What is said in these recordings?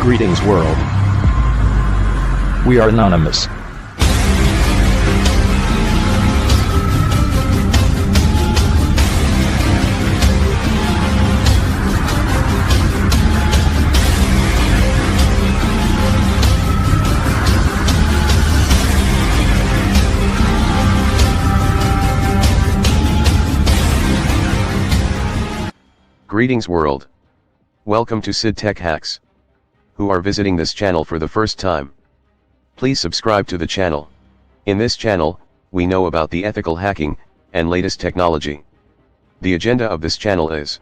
Greetings world. We are anonymous. Greetings world. Welcome to Sid Tech Hacks. Who are visiting this channel for the first time? Please subscribe to the channel. In this channel, we know about the ethical hacking and latest technology. The agenda of this channel is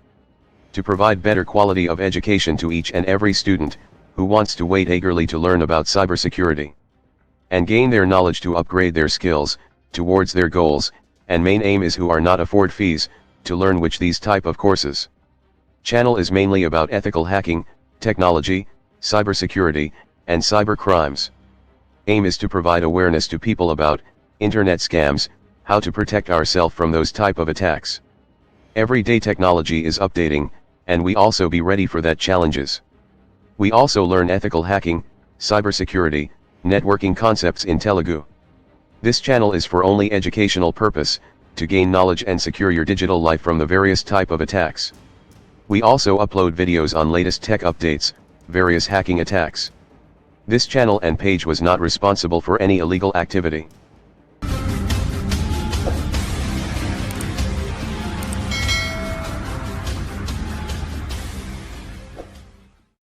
to provide better quality of education to each and every student who wants to wait eagerly to learn about cybersecurity and gain their knowledge to upgrade their skills towards their goals, and main aim is who are not afford fees to learn which these type of courses. Channel is mainly about ethical hacking, technology, cybersecurity, and cyber crimes. Aim is to provide awareness to people about internet scams, how to protect ourselves from those type of attacks. Everyday technology is updating, and we also be ready for that challenges. We also learn ethical hacking, cybersecurity, networking concepts in Telugu. This channel is for only educational purpose, to gain knowledge and secure your digital life from the various type of attacks. We also upload videos on latest tech updates, various hacking attacks. This channel and page was not responsible for any illegal activity.